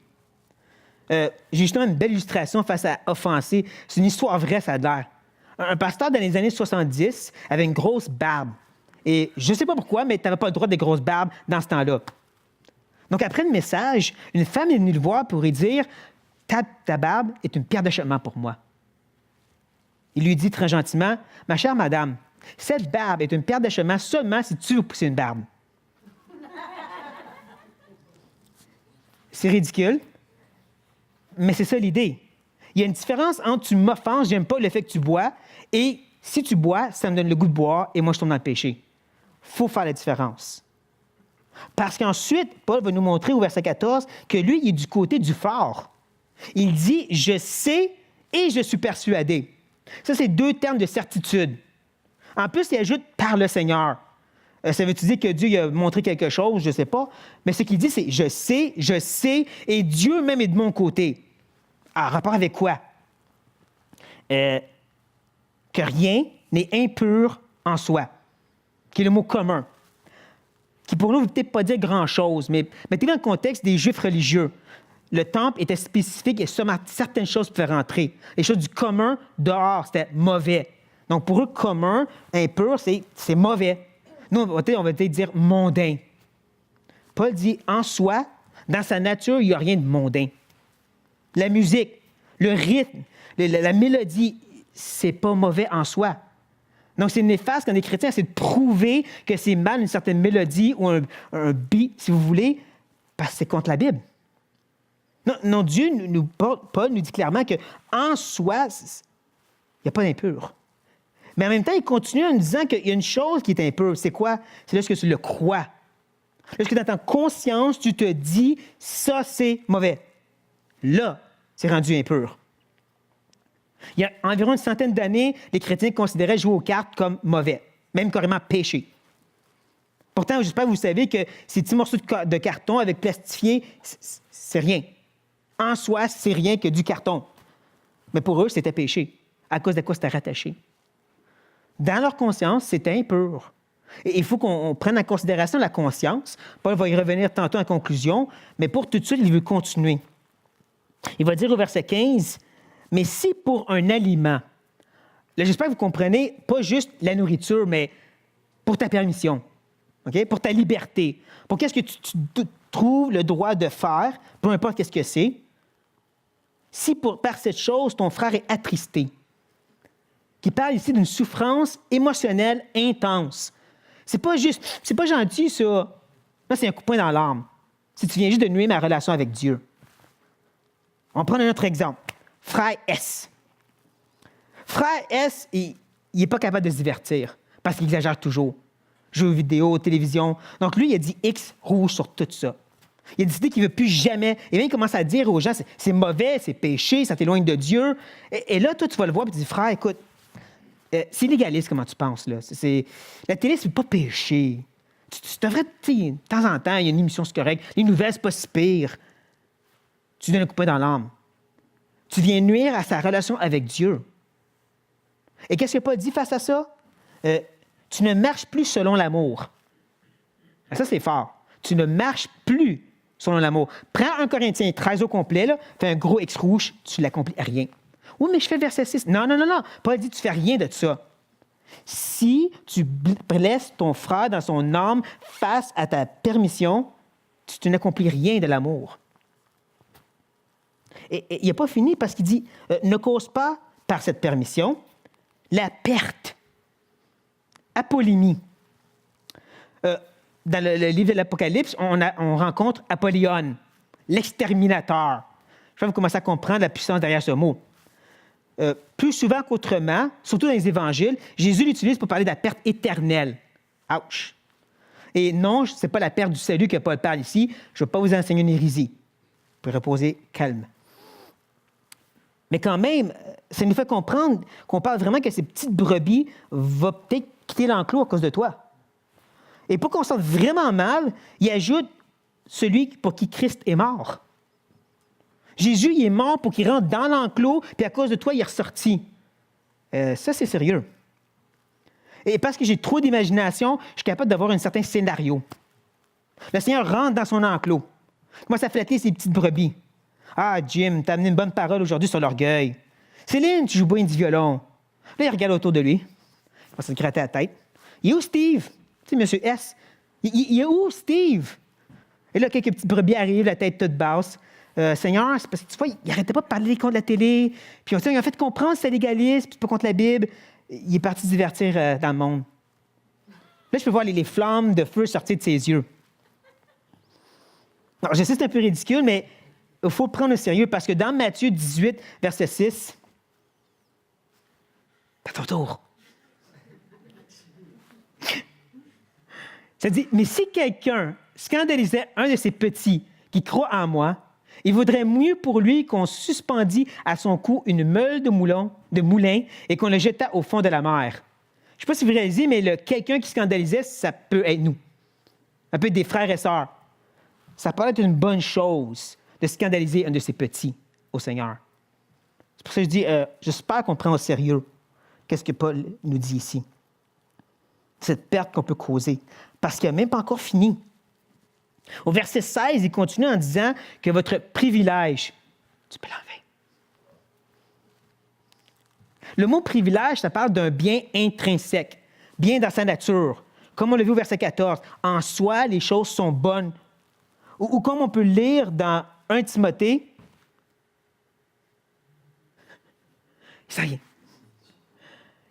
J'ai justement une belle illustration face à offenser. C'est une histoire vraie, ça a l'air. Un pasteur dans les années 70 avait une grosse barbe. Et je ne sais pas pourquoi, mais tu n'avais pas le droit des grosses barbes dans ce temps-là. Donc, après le message, une femme est venue le voir pour lui dire « Ta barbe est une pierre d'achoppement pour moi. » Il lui dit très gentiment « Ma chère madame, cette barbe est une pierre d'achoppement seulement si tu veux pousser une barbe. » C'est ridicule, mais c'est ça l'idée. Il y a une différence entre « tu m'offenses, j'aime pas le fait que tu bois » et « si tu bois, ça me donne le goût de boire et moi je tombe dans le péché. » Il faut faire la différence. Parce qu'ensuite, Paul va nous montrer au verset 14 que lui, il est du côté du fort. Il dit « je sais et je suis persuadé ». Ça, c'est deux termes de certitude. En plus, il ajoute « par le Seigneur ». Ça veut-tu dire que Dieu il a montré quelque chose? Je ne sais pas. Mais ce qu'il dit, c'est « je sais, et Dieu même est de mon côté ». En rapport avec quoi? Que rien n'est impur en soi, qui est le mot commun, qui pour nous ne veut peut-être pas dire grand-chose, mais mettez dans le contexte des Juifs religieux. Le temple était spécifique et certaines choses pouvaient rentrer. Les choses du commun, dehors, c'était mauvais. Donc pour eux, commun, impur, c'est mauvais. Nous, on va peut-être dire mondain. Paul dit, en soi, dans sa nature, il n'y a rien de mondain. La musique, le rythme, la mélodie, c'est pas mauvais en soi. Donc, c'est néfaste quand les chrétiens essaient de prouver que c'est mal une certaine mélodie ou un beat, si vous voulez, parce que c'est contre la Bible. Non, Dieu, Paul nous dit clairement qu'en soi, il n'y a pas d'impur. Mais en même temps, il continue en nous disant qu'il y a une chose qui est impure. C'est quoi? C'est lorsque tu le crois. Lorsque dans ta conscience, tu te dis, ça, c'est mauvais. Là, c'est rendu impur. Il y a environ une centaine d'années, les chrétiens considéraient jouer aux cartes comme mauvais, même carrément péché. Pourtant, j'espère que vous savez que ces petits morceaux de carton avec plastifié, c'est rien. En soi, c'est rien que du carton. Mais pour eux, c'était péché. À cause de quoi c'était rattaché? Dans leur conscience, c'était impur. Et il faut qu'on prenne en considération la conscience. Paul va y revenir tantôt en conclusion, mais pour tout de suite, il veut continuer. Il va dire au verset 15, « Mais si pour un aliment, » là, j'espère que vous comprenez, pas juste la nourriture, mais pour ta permission, okay? Pour ta liberté, pour qu'est-ce que tu trouves le droit de faire, peu importe qu'est-ce que c'est, si par cette chose, ton frère est attristé, qui parle ici d'une souffrance émotionnelle intense. C'est pas gentil, ça. Là, c'est un coup de poing dans l'âme. Si tu viens juste de nuire ma relation avec Dieu. On prend un autre exemple. Frère S. Frère S, il n'est pas capable de se divertir parce qu'il exagère toujours. Jeux vidéo, télévision. Donc, lui, il a dit X rouge sur tout ça. Il a décidé qu'il ne veut plus jamais. Et même, il commence à dire aux gens, c'est mauvais, c'est péché, ça t'éloigne de Dieu. Et là, toi, tu vas le voir et tu dis, frère, écoute, c'est légaliste, comment tu penses, là. La télé, c'est pas péché. Tu devrais, de temps en temps, il y a une émission, c'est correct. Les nouvelles, c'est pas si pire. Tu donnes un coup de poing dans l'âme. Tu viens nuire à sa relation avec Dieu. Et qu'est-ce qu'il n'a pas dit face à ça? Tu ne marches plus selon l'amour. Ça, c'est fort. Tu ne marches plus selon l'amour. Prends 1 Corinthiens 13 au complet, là, fais un gros X rouge, tu n'accomplis rien. Oui, mais je fais verset 6. Non. Paul dit, tu ne fais rien de ça. Si tu blesses ton frère dans son âme face à ta permission, tu n'accomplis rien de l'amour. Et il n'a pas fini parce qu'il dit, ne cause pas par cette permission la perte. Apollymie. Dans le livre de l'Apocalypse, on rencontre Apollyon, l'exterminateur. Je vais vous commencer à comprendre la puissance derrière ce mot. Plus souvent qu'autrement, surtout dans les évangiles, Jésus l'utilise pour parler de la perte éternelle. Ouch! Et non, ce n'est pas la perte du salut que Paul parle ici. Je ne vais pas vous enseigner une hérésie. Vous pouvez reposer calme. Mais quand même, ça nous fait comprendre qu'on parle vraiment que ces petites brebis vont peut-être quitter l'enclos à cause de toi. Et pour qu'on se sente vraiment mal, il ajoute celui pour qui Christ est mort. Jésus, il est mort pour qu'il rentre dans l'enclos, puis à cause de toi, il est ressorti. Ça, c'est sérieux. Et parce que j'ai trop d'imagination, je suis capable d'avoir un certain scénario. Le Seigneur rentre dans son enclos. Il commence à flatter ses petites brebis. Ah, Jim, t'as amené une bonne parole aujourd'hui sur l'orgueil. Céline, tu joues bien du violon. Là, il regarde autour de lui. Il commence à se gratter la tête. Il est où Steve? Tu sais, Monsieur S. Il est où Steve? Et là, quelques petites brebis arrivent, la tête toute basse. Seigneur, c'est parce que tu vois, il n'arrêtait pas de parler contre la télé. Puis il a fait comprendre que c'est légaliste, puis c'est pas contre la Bible. Il est parti se divertir dans le monde. Là, je peux voir les flammes de feu sortir de ses yeux. Alors, je sais que c'est un peu ridicule, mais il faut le prendre au sérieux parce que dans Matthieu 18, verset 6, c'est à ton tour. Ça dit, mais si quelqu'un scandalisait un de ces petits qui croit en moi, il vaudrait mieux pour lui qu'on suspendît à son cou une meule de moulin et qu'on le jetât au fond de la mer. Je ne sais pas si vous réalisez, mais quelqu'un qui scandalisait, ça peut être nous. Ça peut être des frères et sœurs. Ça peut être une bonne chose de scandaliser un de ces petits au Seigneur. C'est pour ça que je dis, j'espère qu'on prend au sérieux qu'est-ce que Paul nous dit ici. Cette perte qu'on peut causer. Parce qu'il n'a même pas encore fini. Au verset 16, il continue en disant que votre privilège, tu peux l'enlever. Le mot privilège, ça parle d'un bien intrinsèque, bien dans sa nature. Comme on l'a vu au verset 14, en soi, les choses sont bonnes. Ou comme on peut lire dans 1 Timothée, ça y est.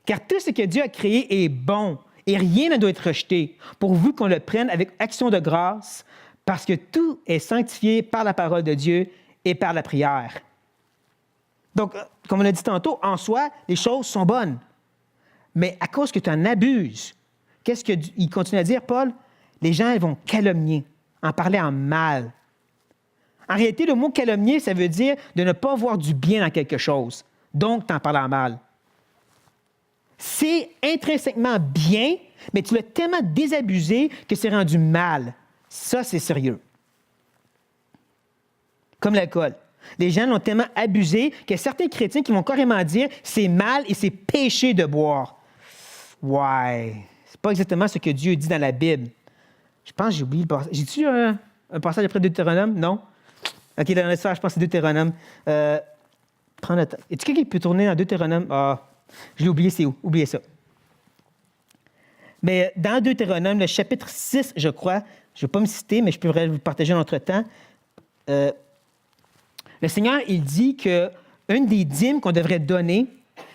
Car tout ce que Dieu a créé est bon et rien ne doit être rejeté, pourvu qu'on le prenne avec action de grâce, parce que tout est sanctifié par la parole de Dieu et par la prière. Donc, comme on l'a dit tantôt, en soi, les choses sont bonnes. Mais à cause que tu en abuses, qu'est-ce qu'il continue à dire, Paul? Les gens ils vont calomnier, en parler en mal. En réalité, le mot calomnier, ça veut dire de ne pas voir du bien dans quelque chose. Donc, tu en parles en mal. C'est intrinsèquement bien, mais tu l'as tellement désabusé que c'est rendu mal. Ça, c'est sérieux. Comme l'alcool. Les gens l'ont tellement abusé qu'il y a certains chrétiens qui vont carrément dire c'est mal et c'est péché de boire. Ouais, c'est pas exactement ce que Dieu dit dans la Bible. Je pense que j'ai oublié le passage. J'ai-tu un passage après Deutéronome? Non? OK, dans le je pense que c'est Deutéronome. Prends le temps. Est-ce quelqu'un qui peut tourner dans Deutéronome? Ah, je l'ai oublié, c'est où? Oubliez ça. Mais dans Deutéronome, le chapitre 6, je crois, je ne vais pas me citer, mais je pourrais vous partager un autre temps. Le Seigneur, il dit qu'une des dîmes qu'on devrait donner,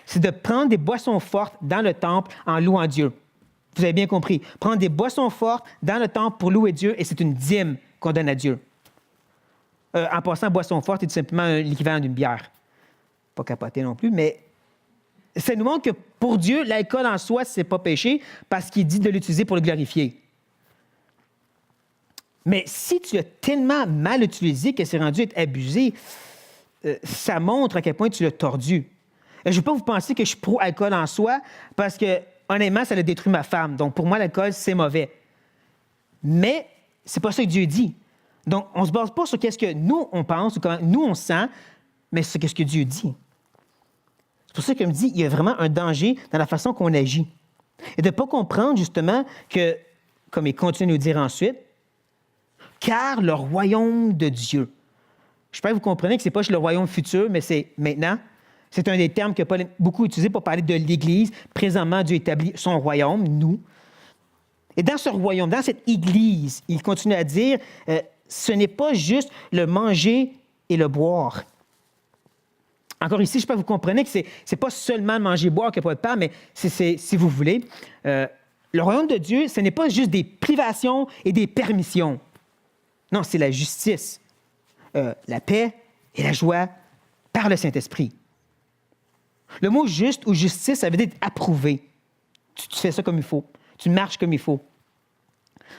c'est de prendre des boissons fortes dans le temple en louant Dieu. Vous avez bien compris. Prendre des boissons fortes dans le temple pour louer Dieu, et c'est une dîme qu'on donne à Dieu. En passant, boisson forte, c'est tout simplement l'équivalent d'une bière. Pas capoter non plus, mais ça nous montre que pour Dieu, l'alcool en soi, c'est pas péché parce qu'il dit de l'utiliser pour le glorifier. Mais si tu l'as tellement mal utilisé que c'est rendu être abusé, ça montre à quel point tu l'as tordu. Je ne veux pas vous penser que je suis pro-alcool en soi, parce que, honnêtement, ça a détruit ma femme. Donc, pour moi, l'alcool, c'est mauvais. Mais c'est pas ça que Dieu dit. Donc, on ne se base pas sur qu'est-ce que nous, on pense ou comment nous, on sent, mais sur qu'est-ce que Dieu dit. C'est pour ça qu'il me dit, il y a vraiment un danger dans la façon qu'on agit. Et de ne pas comprendre, justement, que, comme il continue de nous dire ensuite, car le royaume de Dieu. Je pense que vous comprenez que ce n'est pas le royaume futur, mais c'est maintenant. C'est un des termes que Paul a beaucoup utilisé pour parler de l'Église. Présentement, Dieu établit son royaume, nous. Et dans ce royaume, dans cette Église, il continue à dire, ce n'est pas juste le manger et le boire. Encore ici, je sais pas, vous comprenez que c'est pas seulement le manger et boire que Paul parle, mais c'est, si vous voulez, le royaume de Dieu, ce n'est pas juste des privations et des permissions. Non, c'est la justice, la paix et la joie par le Saint-Esprit. Le mot juste ou justice, ça veut dire approuvé. Tu fais ça comme il faut. Tu marches comme il faut.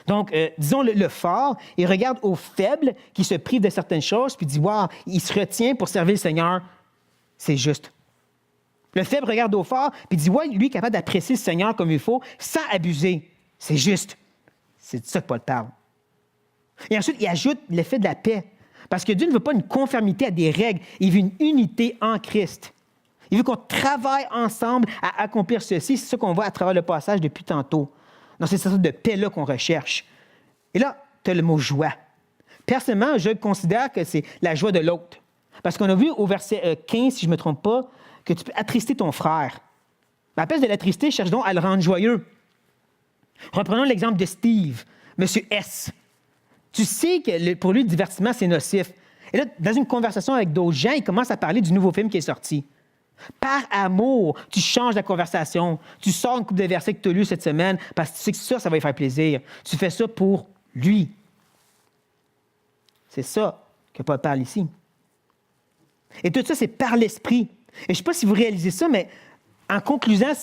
Donc, disons le fort, il regarde au faible qui se prive de certaines choses, puis dit, wow, il se retient pour servir le Seigneur. C'est juste. Le faible regarde au fort, puis dit, ouais, lui est capable d'apprécier le Seigneur comme il faut, sans abuser. C'est juste. C'est de ça que Paul parle. Et ensuite, il ajoute l'effet de la paix. Parce que Dieu ne veut pas une conformité à des règles, il veut une unité en Christ. Il veut qu'on travaille ensemble à accomplir ceci. C'est ça qu'on voit à travers le passage depuis tantôt. Donc, c'est cette sorte de paix-là qu'on recherche. Et là, tu as le mot joie. Personnellement, je considère que c'est la joie de l'autre. Parce qu'on a vu au verset 15, si je ne me trompe pas, que tu peux attrister ton frère. À la place de l'attrister, cherche donc à le rendre joyeux. Reprenons l'exemple de Steve, M. S. Tu sais que pour lui, le divertissement, c'est nocif. Et là, dans une conversation avec d'autres gens, il commence à parler du nouveau film qui est sorti. Par amour, tu changes la conversation. Tu sors une couple de versets que tu as lus cette semaine parce que tu sais que ça va lui faire plaisir. Tu fais ça pour lui. C'est ça que Paul parle ici. Et tout ça, c'est par l'Esprit. Et je ne sais pas si vous réalisez ça, mais en concluant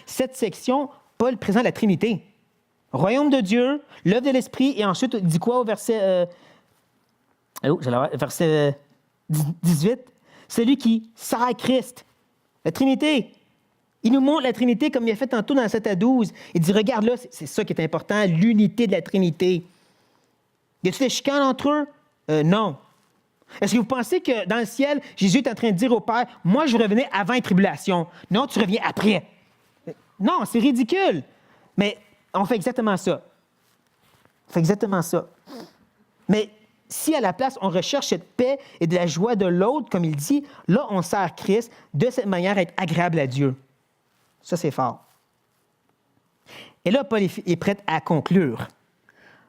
cette section, Paul présente la Trinité. Royaume de Dieu, l'œuvre de l'Esprit, et ensuite, il dit quoi au verset... verset 18? Celui qui sert à Christ. La Trinité. Il nous montre la Trinité comme il a fait tantôt dans 7 à 12. Il dit, regarde là, c'est ça qui est important, l'unité de la Trinité. Y a-t-il des chicanes entre eux? Non. Est-ce que vous pensez que dans le ciel, Jésus est en train de dire au Père, moi, je revenais avant les tribulations. Non, tu reviens après. Non, c'est ridicule. Mais on fait exactement ça. On fait exactement ça. Mais si à la place, on recherche cette paix et de la joie de l'autre, comme il dit, là, on sert Christ de cette manière à être agréable à Dieu. Ça, c'est fort. Et là, Paul est prêt à conclure.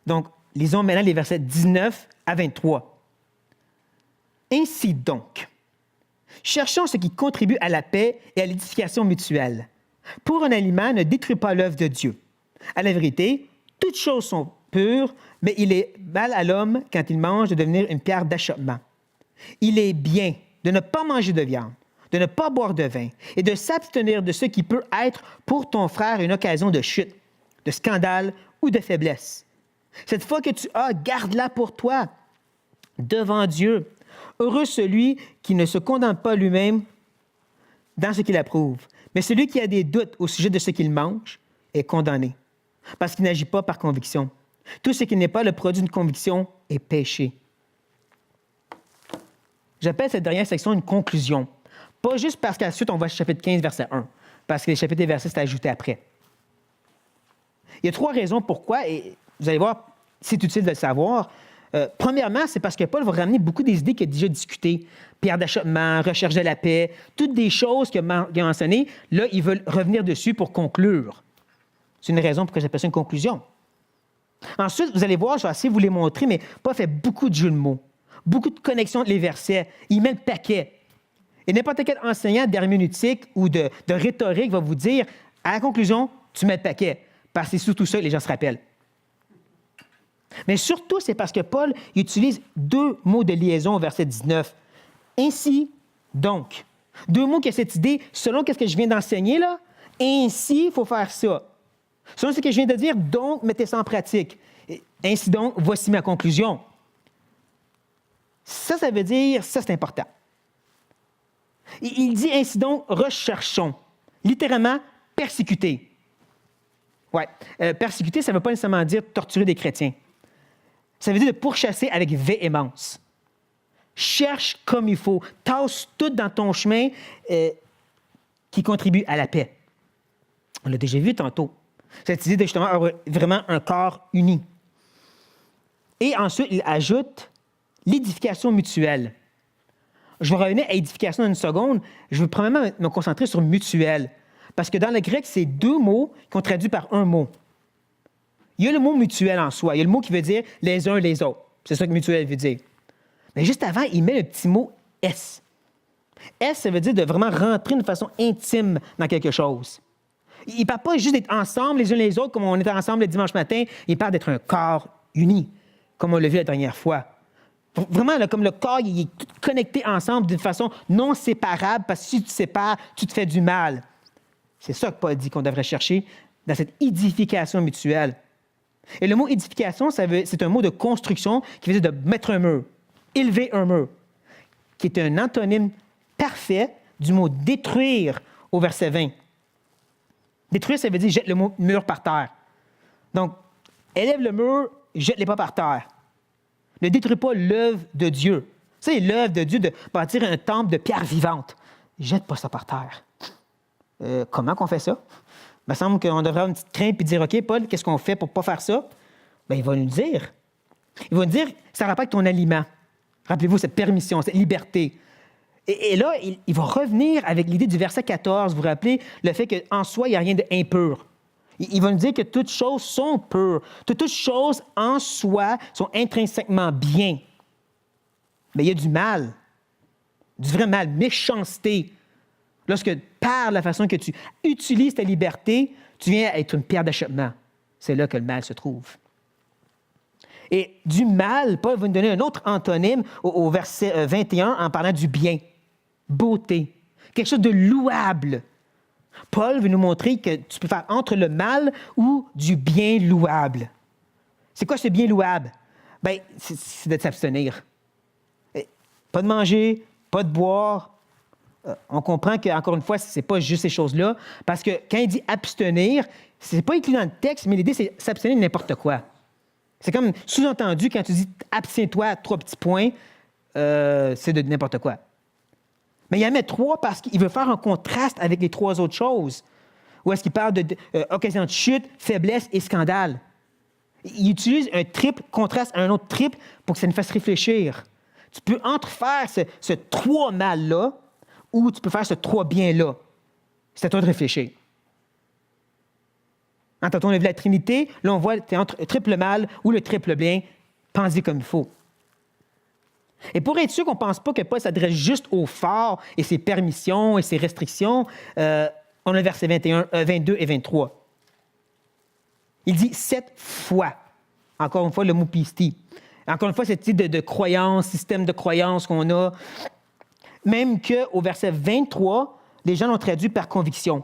Donc, lisons maintenant les versets 19 à 23. Ainsi donc, cherchons ce qui contribue à la paix et à l'édification mutuelle. Pour un aliment, ne détruis pas l'œuvre de Dieu. À la vérité, toutes choses sont pures, mais il est mal à l'homme, quand il mange, de devenir une pierre d'achoppement. Il est bien de ne pas manger de viande, de ne pas boire de vin, et de s'abstenir de ce qui peut être pour ton frère une occasion de chute, de scandale ou de faiblesse. Cette foi que tu as, garde-la pour toi, devant Dieu. Heureux celui qui ne se condamne pas lui-même dans ce qu'il approuve, mais celui qui a des doutes au sujet de ce qu'il mange est condamné, parce qu'il n'agit pas par conviction. Tout ce qui n'est pas le produit d'une conviction est péché. J'appelle cette dernière section une conclusion. Pas juste parce qu'ensuite on va au chapitre 15, verset 1, parce que les chapitres et versets sont ajoutés après. Il y a 3 raisons pourquoi, et vous allez voir, c'est utile de le savoir. Premièrement, c'est parce que Paul va ramener beaucoup des idées qu'il a déjà discutées. Pierre d'achoppement, recherche de la paix, toutes des choses qu'il a mentionnées. Là, ils veulent revenir dessus pour conclure. C'est une raison pour que j'appelle ça une conclusion. Ensuite, vous allez voir, je vais essayer de vous les montrer, mais Paul fait beaucoup de jeux de mots, beaucoup de connexions entre les versets. Il met le paquet. Et n'importe quel enseignant d'herméneutique ou de rhétorique va vous dire, à la conclusion, tu mets le paquet. Parce que c'est surtout ça que les gens se rappellent. Mais surtout, c'est parce que Paul utilise 2 mots de liaison au verset 19. Ainsi, donc. 2 mots qui ont cette idée, selon ce que je viens d'enseigner, là, ainsi, il faut faire ça. Selon ce que je viens de dire, donc, mettez ça en pratique. Ainsi donc, voici ma conclusion. Ça veut dire, ça c'est important. Il dit ainsi donc, recherchons. Littéralement, persécuter. Ouais, persécuter, ça ne veut pas nécessairement dire torturer des chrétiens. Ça veut dire de pourchasser avec véhémence. Cherche comme il faut. Tasse tout dans ton chemin qui contribue à la paix. On l'a déjà vu tantôt. Cette idée de justement avoir vraiment un corps uni. Et ensuite, il ajoute l'édification mutuelle. Je vais revenir à édification dans une seconde. Je veux premièrement me concentrer sur mutuelle. Parce que dans le grec, c'est deux mots qu'on traduit par un mot. Il y a le mot mutuel en soi. Il y a le mot qui veut dire les uns les autres. C'est ça que mutuel veut dire. Mais juste avant, il met le petit mot « S ». « S », ça veut dire de vraiment rentrer de façon intime dans quelque chose. Il ne parle pas juste d'être ensemble les uns les autres comme on était ensemble le dimanche matin. Il parle d'être un corps uni, comme on l'a vu la dernière fois. Vraiment, là, comme le corps, il est tout connecté ensemble d'une façon non séparable, parce que si tu te sépares, tu te fais du mal. C'est ça que Paul dit qu'on devrait chercher dans cette édification mutuelle. Et le mot édification, c'est un mot de construction qui veut dire de mettre un mur, élever un mur, qui est un antonyme parfait du mot détruire au verset 20. Détruire, ça veut dire jette le mur par terre. Donc, élève le mur, jette-les pas par terre. Ne détruis pas l'œuvre de Dieu. C'est l'œuvre de Dieu de bâtir un temple de pierre vivante. Jette pas ça par terre. Comment qu'on fait ça? Il me semble qu'on devrait avoir une petite crainte et dire, OK, Paul, qu'est-ce qu'on fait pour ne pas faire ça? Bien, il va nous dire. Il va nous dire, ça rappelle avec ton aliment. Rappelez-vous cette permission, cette liberté. Et là, il va revenir avec l'idée du verset 14. Vous vous rappelez le fait qu'en soi, il n'y a rien d'impur. Il va nous dire que toutes choses sont pures. Toutes choses en soi sont intrinsèquement bien. Mais il y a du mal, du vrai mal, méchanceté. Lorsque par la façon que tu utilises ta liberté, tu viens à être une pierre d'achoppement. C'est là que le mal se trouve. Et du mal, Paul va nous donner un autre antonyme au verset 21 en parlant du bien, beauté, quelque chose de louable. Paul veut nous montrer que tu peux faire entre le mal ou du bien louable. C'est quoi ce bien louable? Bien, c'est de s'abstenir. Pas de manger, pas de boire. On comprend qu'encore une fois, ce n'est pas juste ces choses-là, parce que quand il dit abstenir, ce n'est pas inclus dans le texte, mais l'idée, c'est s'abstenir de n'importe quoi. C'est comme sous-entendu, quand tu dis « abstiens-toi », 3 petits points, c'est de n'importe quoi. Mais il en met 3 parce qu'il veut faire un contraste avec les 3 autres choses. Où est-ce qu'il parle d'occasion de chute, faiblesse et scandale. Il utilise un triple contraste à un autre triple pour que ça nous fasse réfléchir. Tu peux entrefaire ce 3 mal-là ou tu peux faire ce 3 bien-là. C'est à toi de réfléchir. Quand on a vu la Trinité, là, on voit que tu es entre le triple mal ou le triple bien. Pense-y comme il faut. Et pour être sûr qu'on ne pense pas que Paul s'adresse juste au fort et ses permissions et ses restrictions, on a le verset 22 et 23. Il dit « cette fois ». Encore une fois, le mot « pisti ». Encore une fois, cette idée de croyance, système de croyance qu'on a. Même qu'au verset 23, les gens l'ont traduit par « conviction ».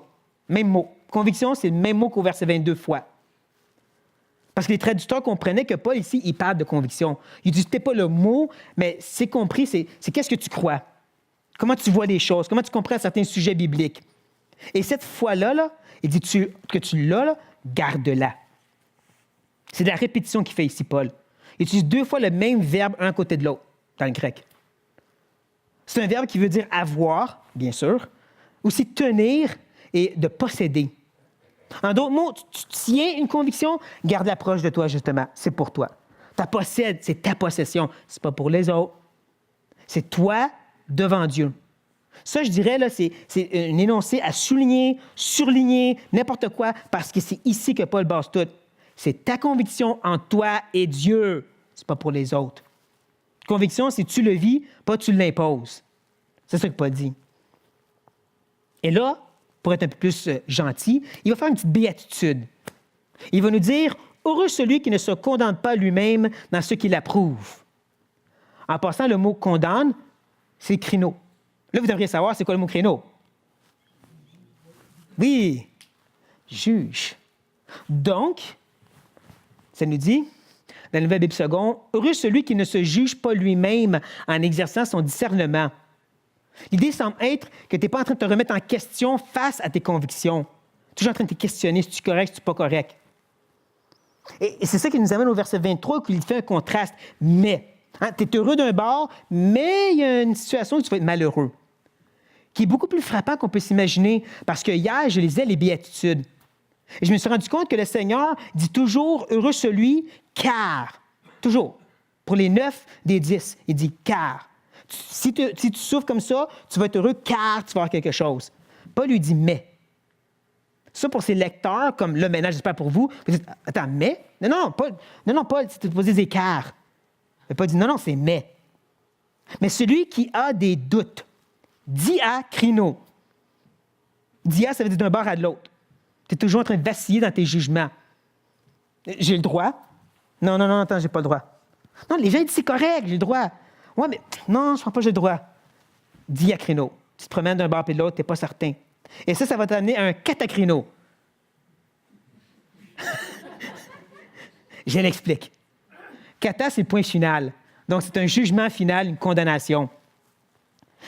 Même mot. Conviction, c'est le même mot qu'au verset 22 fois. Parce que les traducteurs comprenaient que Paul, ici, il parle de conviction. Il dit, c'était pas le mot, mais c'est compris, c'est qu'est-ce que tu crois? Comment tu vois les choses? Comment tu comprends certains sujets bibliques? Et cette fois-là, là, il dit que tu l'as, là, garde-la. C'est de la répétition qu'il fait ici, Paul. Il utilise 2 fois le même verbe un à côté de l'autre, dans le grec. C'est un verbe qui veut dire avoir, bien sûr, aussi tenir et de posséder. En d'autres mots, tu tiens une conviction, garde-la proche de toi, justement. C'est pour toi. Tu possèdes, c'est ta possession. C'est pas pour les autres. C'est toi devant Dieu. Ça, je dirais, là, c'est un énoncé à souligner, surligner, n'importe quoi, parce que c'est ici que Paul base tout. C'est ta conviction en toi et Dieu. C'est pas pour les autres. Conviction, c'est tu le vis, pas tu l'imposes. C'est ça que Paul dit. Et là, pour être un peu plus gentil, il va faire une petite béatitude. Il va nous dire « Heureux celui qui ne se condamne pas lui-même dans ce qu'il approuve. » En passant, le mot « condamne », c'est « créneau ». Là, vous devriez savoir c'est quoi le mot « créneau ». Oui, juge. Donc, ça nous dit dans la Nouvelle Bible seconde, « Heureux celui qui ne se juge pas lui-même en exerçant son discernement. » L'idée semble être que tu n'es pas en train de te remettre en question face à tes convictions. Toujours en train de te questionner si tu es correct, si tu n'es pas correct. Et c'est ça qui nous amène au verset 23, qui fait un contraste. Mais, tu es heureux d'un bord, mais il y a une situation où tu vas être malheureux, qui est beaucoup plus frappant qu'on peut s'imaginer, parce que hier, je lisais les béatitudes. Et je me suis rendu compte que le Seigneur dit toujours « Heureux celui, car ». Toujours. Pour les 9 des 10, il dit « car ». Si tu souffres comme ça, tu vas être heureux car tu vas avoir quelque chose. Paul lui dit « mais ». Ça, pour ses lecteurs, comme là, maintenant, j'espère pour vous, vous dites « Attends, mais ?» Non, Paul, c'est posé des car. Il pas dit « Non, c'est mais ». Mais celui qui a des doutes, diacrino. Dia, ça veut dire d'un bord à de l'autre. Tu es toujours en train de vaciller dans tes jugements. J'ai le droit? Non, attends, j'ai pas le droit. Non, les gens disent c'est correct, j'ai le droit. Ouais, mais non, je crois pas que j'ai le droit. Diacrino. Tu te promènes d'un bord et de l'autre, tu n'es pas certain. Et ça va t'amener à un catacrino. Je l'explique. Kata, c'est le point final. Donc, c'est un jugement final, une condamnation.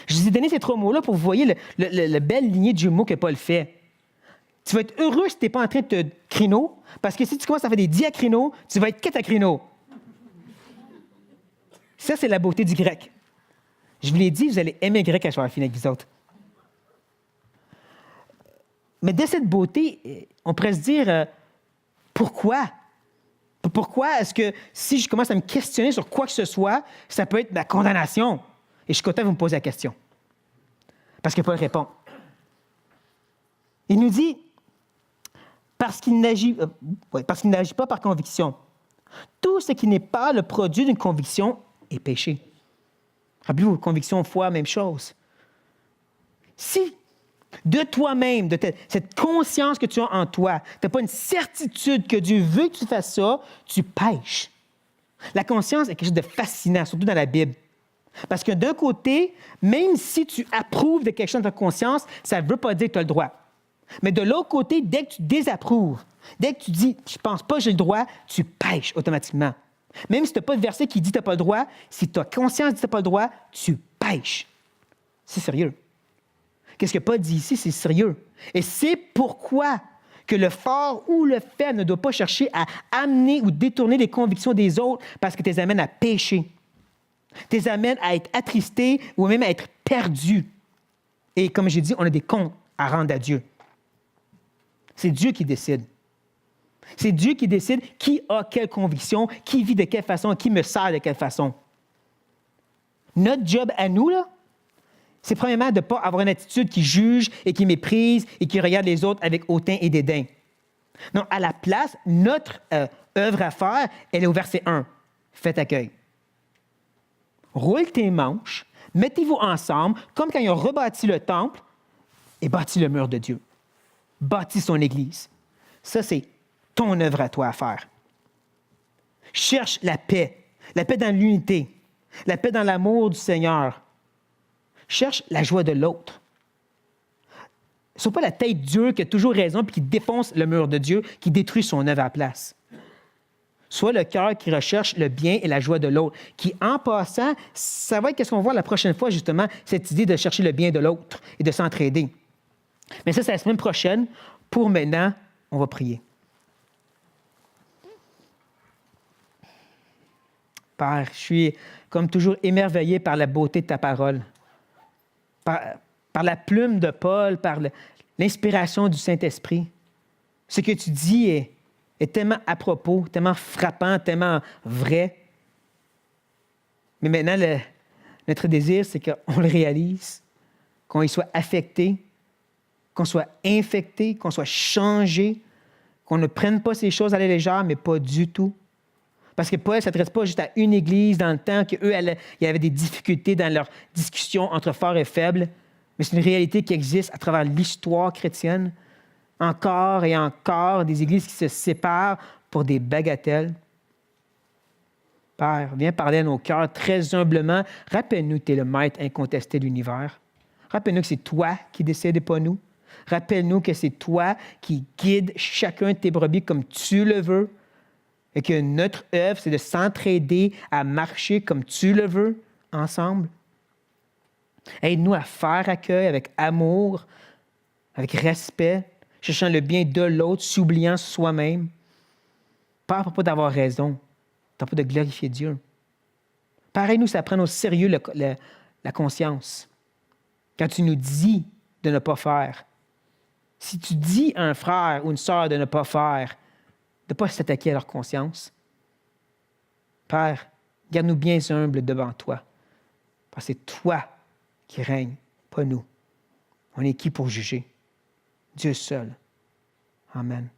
Je vous ai donné ces 3 mots-là pour que vous voyez la belle lignée de jumeaux que Paul fait. Tu vas être heureux si tu n'es pas en train de te crino, parce que si tu commences à faire des diacrinos, tu vas être catacrino. Ça, c'est la beauté du grec. Je vous l'ai dit, vous allez aimer le grec quand je vais finir avec vous autres. Mais de cette beauté, on pourrait se dire, pourquoi? Pourquoi est-ce que si je commence à me questionner sur quoi que ce soit, ça peut être ma condamnation? Et je suis content de vous me poser la question. Parce que Paul répond. Il nous dit, parce qu'il n'agit pas par conviction. Tout ce qui n'est pas le produit d'une conviction est péché. Rappelez-vous, conviction, foi, même chose. Si de toi-même, de cette conscience que tu as en toi, tu n'as pas une certitude que Dieu veut que tu fasses ça, tu pêches. La conscience est quelque chose de fascinant, surtout dans la Bible. Parce que d'un côté, même si tu approuves de quelque chose dans ta conscience, ça ne veut pas dire que tu as le droit. Mais de l'autre côté, dès que tu désapprouves, dès que tu dis « je pense pas que j'ai le droit », tu pêches automatiquement. Même si tu n'as pas de verset qui dit que tu n'as pas le droit, si tu as conscience que tu n'as pas le droit, tu pêches. C'est sérieux. Qu'est-ce que Paul dit ici? C'est sérieux. Et c'est pourquoi que le fort ou le faible ne doit pas chercher à amener ou détourner les convictions des autres parce que tu les amènes à pécher. Tu les amènes à être attristés ou même à être perdus. Et comme j'ai dit, on a des comptes à rendre à Dieu. C'est Dieu qui décide. C'est Dieu qui décide qui a quelle conviction, qui vit de quelle façon, qui me sert de quelle façon. Notre job à nous, là, c'est premièrement de ne pas avoir une attitude qui juge et qui méprise et qui regarde les autres avec hautain et dédain. Non, à la place, notre œuvre à faire, elle est au verset 1. Faites accueil. Roule tes manches, mettez-vous ensemble, comme quand ils ont rebâti le temple et bâti le mur de Dieu. Bâti son Église. Ça, c'est ton œuvre à toi à faire. Cherche la paix dans l'unité, la paix dans l'amour du Seigneur. Cherche la joie de l'autre. Sois pas la tête dure qui a toujours raison puis qui défonce le mur de Dieu, qui détruit son œuvre à la place. Sois le cœur qui recherche le bien et la joie de l'autre, qui, en passant, ça va être ce qu'on va voir la prochaine fois, justement, cette idée de chercher le bien de l'autre et de s'entraider. Mais ça, c'est la semaine prochaine. Pour maintenant, on va prier. Père, je suis, comme toujours, émerveillé par la beauté de ta parole, par la plume de Paul, par l'inspiration du Saint-Esprit. Ce que tu dis est tellement à propos, tellement frappant, tellement vrai. Mais maintenant, notre désir, c'est qu'on le réalise, qu'on y soit affecté, qu'on soit infecté, qu'on soit changé, qu'on ne prenne pas ces choses à la légère, mais pas du tout. Parce que Paul ne s'adresse pas juste à une église dans le temps qu'eux, il y avait des difficultés dans leur discussion entre forts et faibles, mais c'est une réalité qui existe à travers l'histoire chrétienne. Encore et encore, des églises qui se séparent pour des bagatelles. Père, viens parler à nos cœurs très humblement. Rappelle-nous que tu es le maître incontesté de l'univers. Rappelle-nous que c'est toi qui décides et pas nous. Rappelle-nous que c'est toi qui guides chacun de tes brebis comme tu le veux. et que notre œuvre, c'est de s'entraider à marcher comme tu le veux ensemble. Aide-nous à faire accueil avec amour, avec respect, cherchant le bien de l'autre, s'oubliant soi-même. Pas à propos d'avoir raison, à propos de glorifier Dieu. Pareil, ça prend au sérieux la conscience. Quand tu nous dis de ne pas faire, si tu dis à un frère ou une sœur de ne pas faire, de ne pas s'attaquer à leur conscience, Père, garde-nous bien humbles devant toi, parce que c'est toi qui règne, pas nous. On est qui pour juger? Dieu seul. Amen.